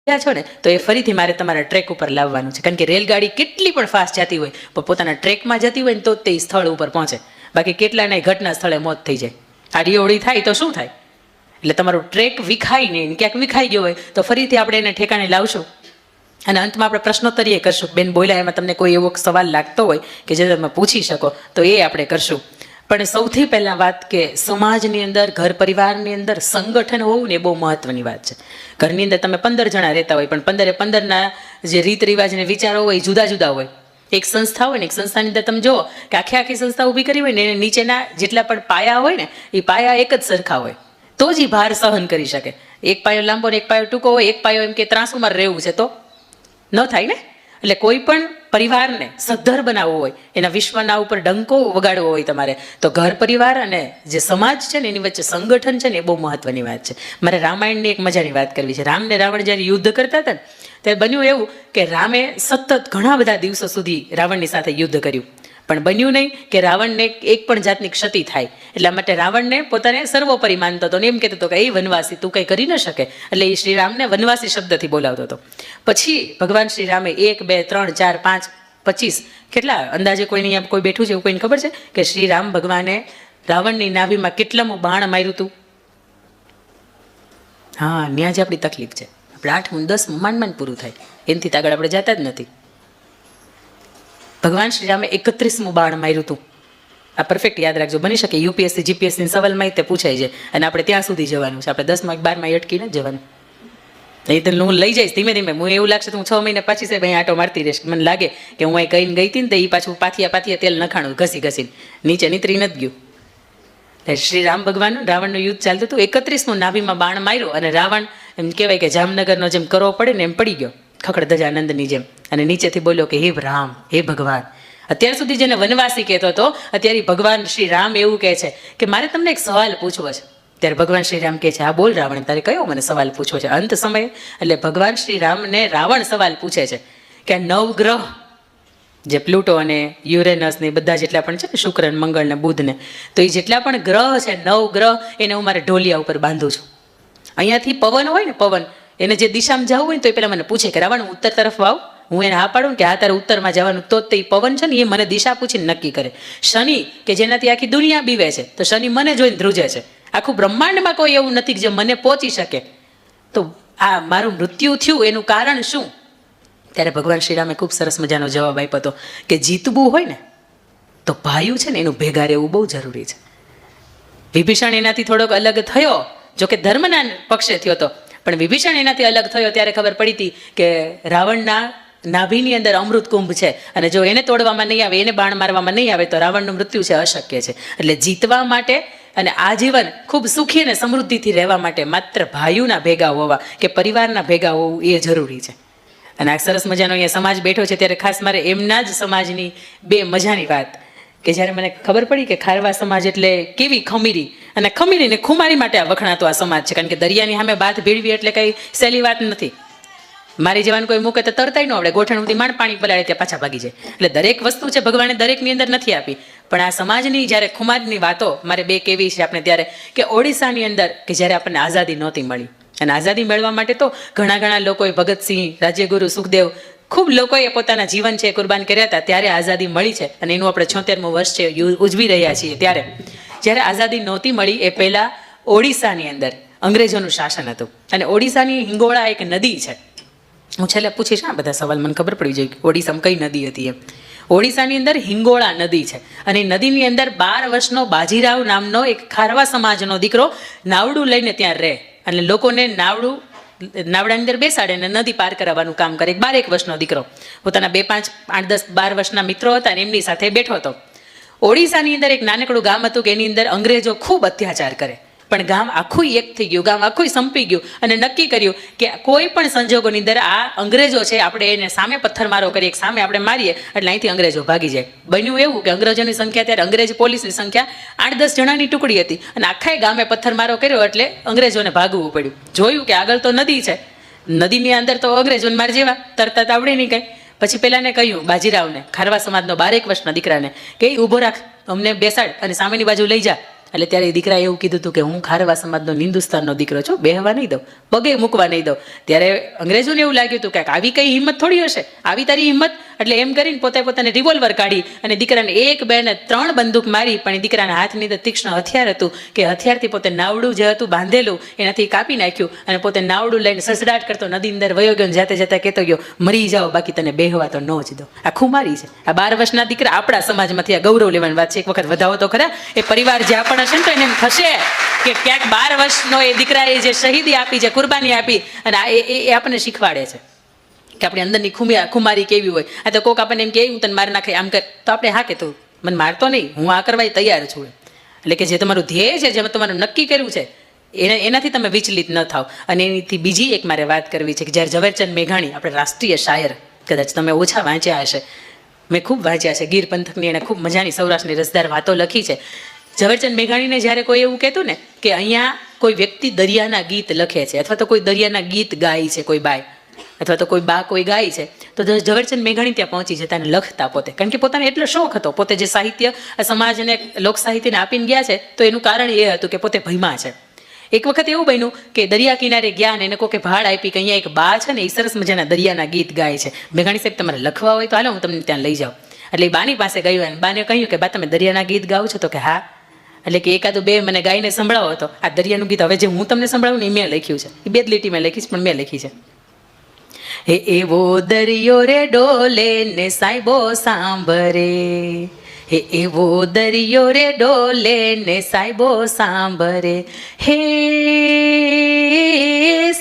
છો ને તો એ ફરીથી મારે તમારા ટ્રેક ઉપર લાવવાનું છે, કારણ કે રેલગાડી કેટલી પણ ફાસ્ટ જતી હોય પણ પોતાના ટ્રેકમાં જતી હોય ને તો તે સ્થળ ઉપર પહોંચે, બાકી કેટલાને ઘટના સ્થળે મોત થઈ જાય. આડીઅવળી થાય તો શું થાય? એટલે તમારું ટ્રેક વિખાય નહીં, ક્યાંક વિખાઈ ગયો હોય તો ફરીથી આપણે એને ઠેકાણે લાવશું. અને અંતમાં આપણે પ્રશ્નોત્તરીય કરશું. બેન બોલ્યા એમાં તમને કોઈ એવો સવાલ લાગતો હોય કે જે તમે પૂછી શકો તો એ આપણે કરશું. પણ સૌથી પહેલાં વાત કે સમાજની અંદર, ઘર પરિવારની અંદર સંગઠન હોવું ને એ બહુ મહત્વની વાત છે. ઘરની અંદર તમે 15 જણા રહેતા હોય પણ 15 જે રીત રિવાજ અને વિચારો હોય એ જુદા જુદા હોય. એક સંસ્થા હોય ને, એક સંસ્થાની અંદર તમે જુઓ કે આખી સંસ્થા ઊભી કરી હોય ને એને નીચેના જેટલા પણ પાયા હોય ને એ પાયા એક જ સરખા હોય તો જ એ ભાર સહન કરી શકે. એક પાયો લાંબો ને એક પાયો ટૂંકો હોય, એક પાયો એમ કે ત્રાસુમાં રહેવું છે તો ન થાય ને. એટલે કોઈ પણ પરિવારને સદ્ધર બનાવવો હોય, એના વિશ્વના ઉપર ડંકો વગાડવો હોય તમારે, તો ઘર પરિવાર અને જે સમાજ છે ને એની વચ્ચે સંગઠન છે ને એ બહુ મહત્વની વાત છે. મારે રામાયણની એક મજાની વાત કરવી છે. રામ ને રાવણ જ્યારે યુદ્ધ કરતા હતા ને ત્યારે બન્યું એવું કે રામે સતત ઘણા બધા દિવસો સુધી રાવણની સાથે યુદ્ધ કર્યું, પણ બન્યું નહીં કે રાવણને એક પણ જાતની ક્ષતિ થાય. એટલા માટે રાવણને પોતાને સર્વોપરી માનતો હતો ને એમ કહેતો હતો કે એ વનવાસી તું કંઈ કરી ન શકે, એટલે એ શ્રીરામને વનવાસી શબ્દથી બોલાવતો હતો. પછી ભગવાન શ્રી રામે 1 2 3 4 5 25 કેટલા અંદાજે કોઈની અહીંયા કોઈ બેઠું છે એવું કોઈને ખબર છે કે શ્રી રામ ભગવાને રાવણની નાભીમાં કેટલામું બાણ માર્યું હતું? હા, ત્યાં જ આપણી તકલીફ છે. આપણે 8મું 10મું માંડ પૂરું થાય, એનાથી આગળ આપણે જતા જ નથી. ભગવાન શ્રી રામે 31મું બાણ માર્યું હતું. આ પરફેક્ટ યાદ રાખજો. બની શકે યુપીએસસી જીપીએસસી સવાલમાં તે પૂછાય છે અને આપણે ત્યાં સુધી જવાનું છે. આપણે 10માં 12માં અટકીને જ જવાનું. એ તો હું લઈ જઈશ ધીમે ધીમે. હું એવું લાગશે તો હું 6 મહિને પાછી સાહેબ અહીં આટો મારતી રહીશ. મને લાગે કે હું અહીં કહીને ગઈ હતી ને તો એ પાછું પાથિયા તેલ નખાણું ઘસીને નીચે નીતરી નથી ગયું. શ્રી રામ ભગવાન રાવણનું યુદ્ધ ચાલતું હતું. 31મું નાભીમાં બાણ માર્યો અને રાવણ એમ કહેવાય કે જામનગરનો જેમ કરવો પડે ને એમ પડી ગયો, ખખડ ધજાનંદની જેમ, અને નીચેથી બોલ્યો કે હે રામ, હે ભગવાન. અત્યાર સુધી જેને વનવાસી કહેતો હતો અત્યારે ભગવાન શ્રી રામ એવું કહે છે કે મારે તમને એક સવાલ પૂછવો છે. ત્યારે ભગવાન શ્રી રામ કહે છે હા બોલ રાવણ, તારે કયો મને સવાલ પૂછવો છે? અંત સમયે એટલે ભગવાન શ્રી રામને રાવણ સવાલ પૂછે છે કે 9 ગ્રહ જે પ્લુટો અને યુરેનસ ને બધા જેટલા પણ છે ને, શુક્ર ને મંગળ ને બુધ ને, તો એ જેટલા પણ ગ્રહ છે 9 ગ્રહ એને હું મારે ઢોલિયા ઉપર બાંધું છું. અહીંયાથી પવન હોય ને, પવન એને જે દિશામાં જવું હોય ને તો એ પેલા મને પૂછે કે રાવણ ઉત્તર તરફ વાવ. હું એને હા પાડું કે હા તારે ઉત્તરમાં જવાનું, તો તે પવન છે ને એ મને દિશા પૂછીને નક્કી કરે. શનિ કે જેનાથી આખી દુનિયા બીવે છે તો શનિ મને જોઈને ધ્રુજે છે. આખું બ્રહ્માંડમાં કોઈ એવું નથી કે જે મને પહોંચી શકે. તો આ મારું મૃત્યુ થયું એનું કારણ શું? ત્યારે ભગવાન શ્રીરામે ખૂબ સરસ મજાનો જવાબ આપ્યો હતો કે જીતવું હોય ને તો ભાઈઓ છે ને એનું ભેગા રહેવું બહુ જરૂરી છે. વિભીષણ એનાથી થોડોક અલગ થયો, જોકે ધર્મના પક્ષે થયો હતો, પણ વિભીષણ એનાથી અલગ થયો ત્યારે ખબર પડી હતી કે રાવણના નાભીની અંદર અમૃત કુંભ છે અને જો એને તોડવામાં નહીં આવે, એને બાણ મારવામાં નહીં આવે તો રાવણનું મૃત્યુ છે અશક્ય છે. એટલે જીતવા માટે અને આજીવન ખૂબ સુખી અને સમૃદ્ધિથી રહેવા માટે માત્ર ભાઈઓના ભેગા હોવા કે પરિવારના ભેગા હોવું એ જરૂરી છે. અને આ સરસ મજાનો અહીંયા સમાજ બેઠો છે ત્યારે ખાસ મારે એમના જ સમાજની 2 મજાની વાત કે જ્યારે મને ખબર પડી કે ખારવા સમાજ એટલે કેવી ખમીરી, અને ખમીરીને ખુમારી માટે આ વખણાતો આ સમાજ છે. કારણ કે દરિયાની સામે બાથ ભેળવી એટલે કંઈ સહેલી વાત નથી. મારી જવાન કોઈ મૂકે તો તરતાય ન આવડે, ગોઠણ સુધી માંડ પાણી પલાળે ત્યાં પાછા ભાગી જાય. એટલે દરેક વસ્તુ છે ભગવાને દરેકની અંદર નથી આપી. પણ આ સમાજની જ્યારે ખુમારની વાતો મારે 2 કેવી છે આપણે ત્યારે કે ઓડિશાની અંદર કે જ્યારે આપણને આઝાદી નહોતી મળી, અને આઝાદી મેળવવા માટે તો ઘણા લોકોએ, ભગતસિંહ, રાજ્યગુરુ, સુખદેવ, ખૂબ લોકોએ પોતાના જીવન છે કુરબાન કર્યા હતા. ત્યારે આઝાદી મળી છે અને એનું આપણે 76મું વર્ષ છે ઉજવી રહ્યા છીએ. ત્યારે જ્યારે આઝાદી નહોતી મળી એ પહેલાં ઓડિશાની અંદર અંગ્રેજોનું શાસન હતું અને ઓડિશાની હિંગોળા એક નદી છે. હું છેલ્લે પૂછીશ આ બધા સવાલ, મને ખબર પડી જાય ઓડિશામાં કઈ નદી હતી એમ. ઓડિશાની અંદર હિંગોળા નદી છે અને નદીની અંદર 12 વર્ષનો બાજીરાવ નામનો એક ખારવા સમાજનો દીકરો નાવડું લઈને ત્યાં રહે અને લોકોને નાવડાની અંદર બેસાડે અને નદી પાર કરાવવાનું કામ કરે. 12 વર્ષનો દીકરો પોતાના 2 5 8 10 12 વર્ષના મિત્રો હતા અને એમની સાથે બેઠો હતો. ઓડિશાની અંદર એક નાનકડું ગામ હતું કે એની અંદર અંગ્રેજો ખૂબ અત્યાચાર કરે, પણ ગામ આખું એક થઈ ગયું, ગામ આખું સંપી ગયું અને નક્કી કર્યું કે કોઈ પણ સંજોગોની અંદર આ અંગ્રેજો છે આપણે એને સામે પથ્થરમારો કરીએ, સામે આપણે મારીએ એટલે અહીંથી અંગ્રેજો ભાગી જાય. બન્યું એવું કે અંગ્રેજોની સંખ્યા ત્યારે અંગ્રેજ પોલીસની સંખ્યા 8-10 જણાની ટુકડી હતી અને આખા ગામે પથ્થરમારો કર્યો એટલે અંગ્રેજોને ભાગવું પડ્યું. જોયું કે આગળ તો નદી છે, નદીની અંદર તો અંગ્રેજોને માર જેવા તરતા આવડે નહીં કંઈ. પછી પેલાને કહ્યું બાજીરાવને, ખારવા સમાજનો 12 વર્ષના દીકરાને કે ઊભો રાખ, અમને બેસાડ અને સામેની બાજુ લઈ જા એટલે ત્યારે એ દીકરાએ એવું કીધું હતું કે હું ખારવા સમાજનો હિન્દુસ્તાનનો દીકરો છું, બેહવા નહીં દઉં, પગે મૂકવા નહીં દઉં. ત્યારે અંગ્રેજોને એવું લાગ્યું હતું કે આવી કઈ હિંમત થોડી હશે, આવી તારી હિંમત. એટલે એમ કરીને પોતાને રિવોલ્વર કાઢી અને દીકરાને 1, 2 ને 3 બંદૂક મારી, પણ એ દીકરાના હાથની અંદર તીક્ષ્ણ હથિયાર હતું કે હથિયારથી પોતે નાવડું જે હતું બાંધેલું એનાથી કાપી નાખ્યું અને પોતે નાવડું લઈને સસડાટ કરતો નદી અંદર વયો ગયો. જાતે જાતે કહેતો ગયો, મરી જાઓ, બાકી તને બેહવા તો ન જ દો. આ ખુમારી છે. આ 12 વર્ષના દીકરા આપણા સમાજમાંથી આ ગૌરવ લેવાની વાત છે. એક વખત વધાવો તો ખરા. એ પરિવાર જ્યાં પણ હશે ને તો એને એમ થશે કે ક્યાંક 12 વર્ષનો એ દીકરાએ જે શહીદી આપી, જે કુરબાની આપી, અને એ આપણને શીખવાડે છે કે આપણી અંદરની ખુમારી કેવી હોય. આ તો કોક આપણને એમ કે હું તને માર નાખે આમ કર, તો આપણે હા કે તું મને મારતો નહીં, હું આ કરવા તૈયાર છું. એટલે કે જે તમારું ધ્યેય છે, જે તમારું નક્કી કર્યું છે, એનાથી તમે વિચલિત ન થાવ. અને એનીથી બીજી એક મારે વાત કરવી છે કે જ્યારે ઝવેરચંદ મેઘાણી, આપણે રાષ્ટ્રીય શાયર, કદાચ તમે ઓછા વાંચ્યા હશે, મેં ખૂબ વાંચ્યા છે. ગીર પંથકની એણે ખૂબ મજાની સૌરાષ્ટ્રની રસદાર વાતો લખી છે. ઝવેરચંદ મેઘાણીને જ્યારે કોઈ એવું કહેતું ને કે અહીંયા કોઈ વ્યક્તિ દરિયાના ગીત લખે છે, અથવા તો કોઈ દરિયાના ગીત ગાય છે, કોઈ બાય અથવા તો કોઈ બા કોઈ ગાય છે, તો ઝવેરચંદ મેઘાણી ત્યાં પહોંચી જતા અને લખતા પોતે. કારણ કે પોતાને એટલો શોખ હતો, પોતે જે સાહિત્ય સમાજને, લોક સાહિત્યને આપીને ગયા છે, તો એનું કારણ એ હતું કે પોતે ભયમાં છે. એક વખત એવું બન્યું કે દરિયા કિનારે ગયા ને એને કોકે ભાડ આપી કે અહીંયા એક બા છે ને એ સરસ મજાના દરિયાના ગીત ગાય છે, મેઘાણી સાહેબ તમારે લખવા હોય તો હાલો હું તમને ત્યાં લઈ જાઉં. એટલે એ બાની પાસે ગયું અને બાને કહ્યું કે બા તમે દરિયાના ગીત ગાઓ છો? તો કે હા. એટલે કે એકાદું 2 મને ગાઈને સંભળાવો હતો. આ દરિયાનું ગીત હવે જે હું તમને સંભળાવું ને એ મેં લખ્યું છે, એ 2 જ લીટી મેં લખીશ, પણ મેં લખી છે. હે એવો દરિયો રે ડોલે ને સાહેબો સાંભરે, હે એવો દરિયો રે ડોલે ને સાહેબો સાંભરે, હે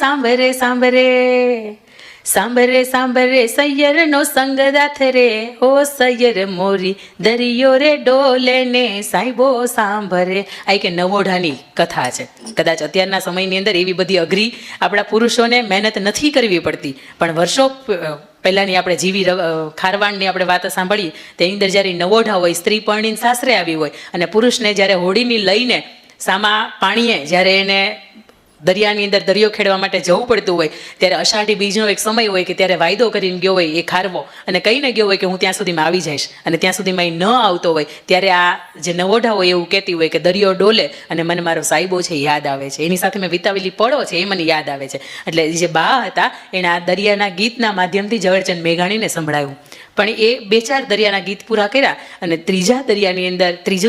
સાંભરે સાંભરે સાંભરે સાંભરે સૈયરનો સંગદાથ રે, ઓ સૈયર મોરી દરિયો રે ડોલે ને સાહેબો સાંભરે. આ કે નવોઢાની કથા છે. કદાચ અત્યારના સમયની અંદર એવી બધી અઘરી આપણા પુરુષોને મહેનત નથી કરવી પડતી, પણ વર્ષો પહેલાંની આપણે જીવી ખારવાણની આપણે વાત સાંભળીએ તેની અંદર જ્યારે નવોઢા હોય, સ્ત્રી પરણીને સાસરે આવી હોય અને પુરુષને જ્યારે હોડીની લઈને સામા પાણીએ જ્યારે એને દરિયાની અંદર દરિયો ખેડવા માટે જવું પડતું હોય, ત્યારે અષાઢી બીજનો એક સમય હોય કે ત્યારે વાયદો કરીને ગયો હોય એ ખારવો અને કહીને ગયો હોય કે હું ત્યાં સુધીમાં આવી જઈશ, અને ત્યાં સુધીમાં એ ન આવતો હોય, ત્યારે આ જે નવોઢા હોય એવું કહેતી હોય કે દરિયો ડોલે અને મને મારો સાહેબો છે યાદ આવે છે, એની સાથે મેં વિતાવેલી પળો છે એ મને યાદ આવે છે. એટલે જે બા હતા એને આ દરિયાના ગીતના માધ્યમથી ઝવેરચંદ મેઘાણીને સંભળાયું. પણ એ 2-4 દરિયાના ગીત પૂરા કર્યા અને ત્રીજું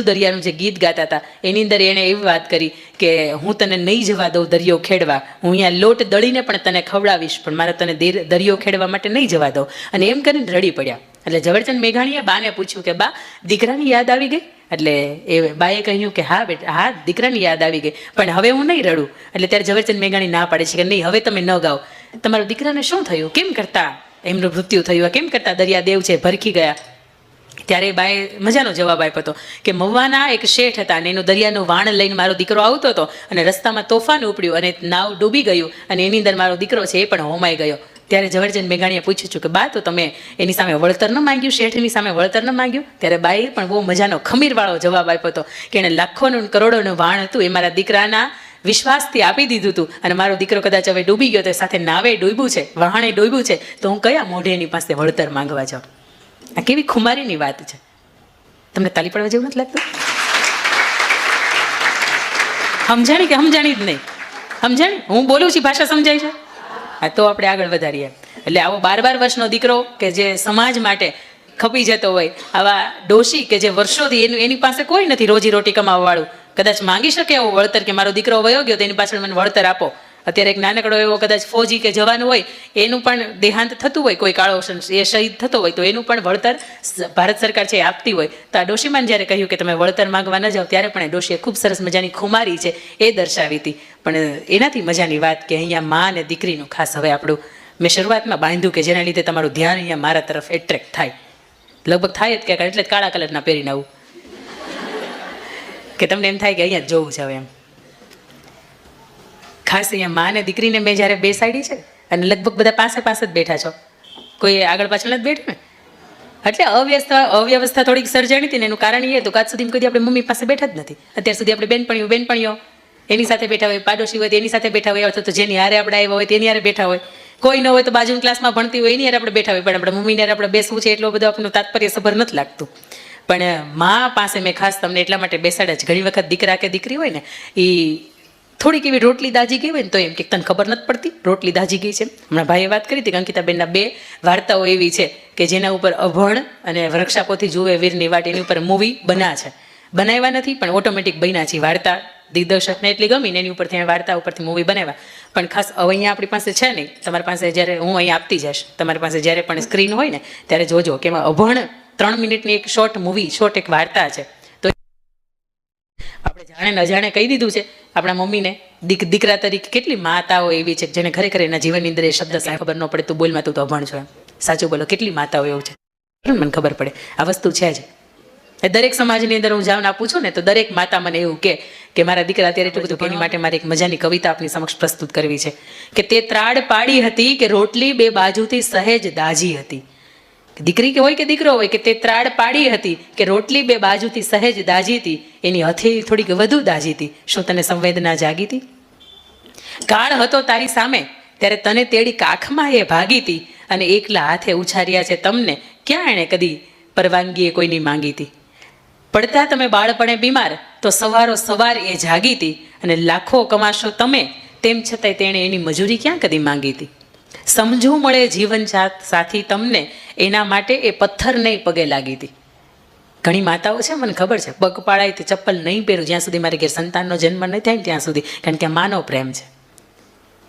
દરિયાનું જે ગીત ગાતા હતા એની અંદર એણે એવી વાત કરી કે હું તને નહીં જવા દઉં દરિયો ખેડવા, હું અહીંયા લોટ દળીને પણ તને ખવડાવીશ, પણ મારે તને દરિયો ખેડવા માટે નહીં જવા દઉં. અને એમ કરીને રડી પડ્યા. એટલે ઝવેરચંદ મેઘાણીએ બાને પૂછ્યું કે બા દીકરાની યાદ આવી ગઈ? એટલે એ બાએ કહ્યું કે હા બેટા, હા દીકરાની યાદ આવી ગઈ, પણ હવે હું નહીં રડું. એટલે ત્યારે ઝવેરચંદ મેઘાણી ના પાડે છે કે નહીં, હવે તમે ન ગાઓ. તમારા દીકરાને શું થયું, કેમ કરતા એમનું મૃત્યુ થયું, કેમ કરતા દરિયાદેવ છે ભરખી ગયા? ત્યારે બાએ મજાનો જવાબ આપ્યો હતો કે મહુવાના એક શેઠ હતા અને એનું દરિયાનું વાણ લઈને મારો દીકરો આવતો હતો અને રસ્તામાં તોફાન ઉપડ્યું અને નાવ ડૂબી ગયું અને એની અંદર મારો દીકરો છે એ પણ હોમાઈ ગયો. ત્યારે ઝવેરચંદ મેઘાણીએ પૂછ્યું છું કે બા તો તમે એની સામે વળતર ન માંગ્યું, શેઠની સામે વળતર ન માંગ્યું? ત્યારે બાએ પણ બહુ મજાનો ખમીરવાળો જવાબ આપ્યો હતો કે એણે લાખોનું કરોડોનું વાણ હતું એ મારા દીકરાના વિશ્વાસથી આપી દીધું હતું અને મારો દીકરો કદાચ હવે ડૂબી ગયો તો સાથે નાવે ડૂબ્યું છે, વહાણે ડૂબ્યું છે, તો હું કયા મોઢે એની પાસે વળતર માંગવા જાઉં? આ કેવી ખુમારીની વાત છે. તમને તાલી પડવા જેવું નથી લાગતું? સમજાણી કે સમજાણી જ નહીં? સમજાણી? હું બોલું છું, ભાષા સમજાય છે? હા, તો આપણે આગળ વધારીએ. એટલે આવો 12 વર્ષનો દીકરો કે જે સમાજ માટે ખપી જતો હોય, આવા ડોશી કે જે વર્ષોથી એની પાસે કોઈ નથી રોજી રોટી કમાવા વાળું, કદાચ માંગી શકે એવો વળતર કે મારો દીકરો વયો ગયો તો એની પાછળ મને વળતર આપો. અત્યારે એક નાનકડો એવો કદાચ ફૌજી કે જવાન હોય, એનું પણ દેહાંત થતું હોય, કોઈ કાળો એ શહીદ થતો હોય, તો એનું પણ વળતર ભારત સરકાર છે એ આપતી હોય. તો આ ડોશીમાને જ્યારે કહ્યું કે તમે વળતર માંગવા ન જાઓ, ત્યારે પણ એ ડોશીએ ખૂબ સરસ મજાની ખુમારી છે એ દર્શાવી હતી. પણ એનાથી મજાની વાત કે અહીંયા મા અને દીકરીનું ખાસ હવે આપણું મેં શરૂઆતમાં બાંધ્યું કે જેના લીધે તમારું ધ્યાન અહીંયા મારા તરફ એટ્રેક્ટ થાય, લગભગ થાય જ કે એટલે જ કાળા કલરના પહેરીને આવું કે તમને એમ થાય કે અહીંયા જ જોવું છે હવે એમ. ખાસ અહીંયા મા અને દીકરીને મેં જ્યારે બેસાડી છે અને લગભગ બધા પાસે જ બેઠા છો, કોઈ આગળ પાછળ નથી બેઠું ને, એટલે અવ્યવસ્થા થોડીક સર્જાણી હતી ને એનું કારણ એ હતું કે આજ સુધી કદી આપણે મમ્મી પાસે બેઠા જ નથી. અત્યાર સુધી આપણે બેનપણીઓ એની સાથે બેઠા હોય, પાડોશી હોય તો એની સાથે બેઠા હોય, અથવા તો જેની હારે આપણે આવ્યા હોય તેની હારે બેઠા હોય, કોઈ ન હોય તો બાજુના ક્લાસમાં ભણતી હોય એની હારે આપણે બેઠા હોય, પણ આપણે મમ્મીને હારે આપણે બેસવું છે એટલો બધો આપણું તાત્પર્ય સભર નથી લાગતું. પણ મા પાસે મેં ખાસ તમને એટલા માટે બેસાડ્યા છે. ઘણી વખત દીકરા કે દીકરી હોય ને એ થોડીક એવી રોટલી દાજી ગઈ હોય ને તો એમ કે તને ખબર નથી પડતી રોટલી દાજી ગઈ છે. હમણાં ભાઈએ વાત કરી હતી કે અંકિતાબેનના 2 વાર્તાઓ એવી છે કે જેના ઉપર અભણ અને વૃક્ષાપોથી જુએ વીરની વાટ એની ઉપર મૂવી બનાવ્યા નથી પણ ઓટોમેટિક બન્યા છે. વાર્તા દિગ્દર્શકને એટલી ગમી ને એની ઉપરથી વાર્તા ઉપરથી મૂવી બનાવ્યા. પણ ખાસ હવે અહીંયા આપણી પાસે છે નહીં. તમારી પાસે જ્યારે હું અહીંયા આપતી જઈશ તમારી પાસે જ્યારે પણ સ્ક્રીન હોય ને ત્યારે જોજો કે એમાં અભણ 3 મિનિટની એક શોર્ટ એક વાર્તા છે. તો આપણે જાણે અજાણે કહી દીધું છે આપણા મમ્મીને દીકરા તરીકે. કેટલી માતાઓ એવી છે જેને ખરેખર એના જીવનની અંદર એ શબ્દ સાહેબ ખબર ન પડે તું બોલમાં તું તો અભણ છો એમ. સાચું બોલો, કેટલી માતાઓ એવું છે મને ખબર પડે આ વસ્તુ છે જ. એ દરેક સમાજની અંદર હું જાઉં આપું છું ને તો દરેક માતા મને એવું કે મારા દીકરા અત્યારે એટલું બધું એની માટે મારે એક મજાની કવિતા આપની સમક્ષ પ્રસ્તુત કરવી છે કે તે ત્રાડ પાડી હતી કે રોટલી 2 બાજુથી સહેજ દાજી હતી. દીકરી કે હોય કે દીકરો હોય કે તે ત્રાડ પાડી હતી કે રોટલી 2 બાજુથી સહેજ દાજી હતી, એની હથેળી થોડીક વધુ દાજી હતી. શું તને સંવેદના જાગી હતી? કાળ હતો તારી સામે ત્યારે તને તેડી કાખમાં એ ભાગી હતી અને એકલા હાથે ઉછાર્યા છે તમને ક્યાં એણે કદી પરવાનગી એ કોઈની માંગી હતી. પડતા તમે બાળપણે બીમાર તો સવારો સવાર એ જાગી હતી અને લાખો કમાશો તમે તેમ છતાંય તેણે એની મજૂરી ક્યાં કદી માંગી હતી. સમજવું મળે જીવન સાથી તમને એના માટે એ પથ્થર નહીં પગે લાગી હતી. ઘણી માતાઓ છે મને ખબર છે પગ પાડાય તે ચપ્પલ નહીં પહેરું જ્યાં સુધી મારે ઘેર સંતાનનો જન્મ નહીં થાય ને ત્યાં સુધી, કારણ કે આ માનવ પ્રેમ છે.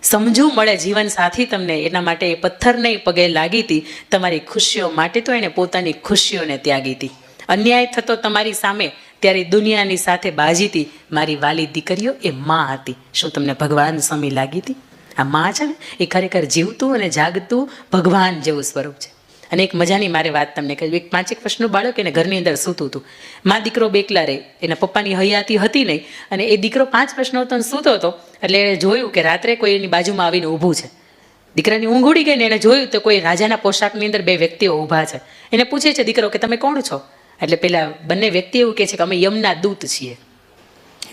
સમજવું મળે જીવન સાથી તમને એના માટે એ પથ્થર નહીં પગે લાગી હતી. તમારી ખુશીઓ માટે તો એણે પોતાની ખુશીઓને ત્યાગી હતી. અન્યાય થતો તમારી સામે ત્યારે દુનિયાની સાથે બાજી હતી. મારી વાલી દીકરીઓ એ માં હતી. શું તમને ભગવાન સમી લાગી હતી? આ માં છે ને એ ખરેખર જીવતું અને જાગતું ભગવાન જેવું સ્વરૂપ છે. અને એક મજાની મારે વાત તમને કહી. એક 5 વર્ષનું બાળક એને ઘરની અંદર સૂતું હતું. માં દીકરો બેકલા રહે, એના પપ્પાની હયાતી હતી નહીં અને એ દીકરો 5 વર્ષનો હતો અને સૂતો હતો. એટલે એણે જોયું કે રાત્રે કોઈ એની બાજુમાં આવીને ઊભું છે. દીકરાની ઊંઘ ઉડી ગઈ ને એણે જોયું તો કોઈ રાજાના પોશાકની અંદર 2 વ્યક્તિઓ ઊભા છે. એને પૂછે છે દીકરો કે તમે કોણ છો? એટલે પેલા બંને વ્યક્તિ એવું કહે છે કે અમે યમના દૂત છીએ.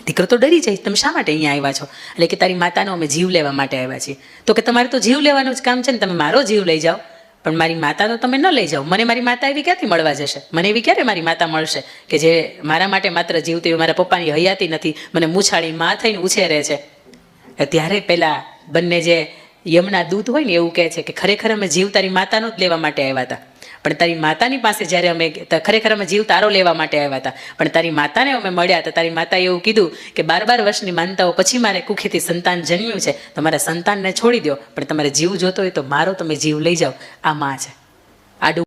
દીકરો તો ડરી જાય, તમે શા માટે અહીંયા આવ્યા છો? એટલે કે તારી માતાનો અમે જીવ લેવા માટે આવ્યા છીએ. તો કે તમારે તો જીવ લેવાનું જ કામ છે ને, તમે મારો જીવ લઈ જાઓ પણ મારી માતાનો તમે ન લઈ જાઓ. મને મારી માતા એવી ક્યાંથી મળવા જશે? મને એવી ક્યારે મારી માતા મળશે કે જે મારા માટે માત્ર જીવતી, મારા પપ્પાની હયાતી નથી, મને મૂછાળી માં થઈને ઉછેરે છે. ત્યારે પેલા બંને જે યમના દૂત હોય ને એવું કહે છે કે ખરેખર અમે જીવ તારી માતાનો જ લેવા માટે આવ્યા હતા. પણ તારી માતાની પાસે જ્યારે અમે ખરેખર અમે જીવ તારો લેવા માટે આવ્યા હતા પણ તારી માતાને અમે મળ્યા હતા. તારી માતાએ એવું કીધું કે 12 વર્ષની માનતાઓ પછી મારે કુખેથી સંતાન જન્મ્યું છે, તમારા સંતાનને છોડી દો પણ તમારે જીવ જોતો હોય તો મારો તમે જીવ લઈ જાઓ. આ માં છે. આડું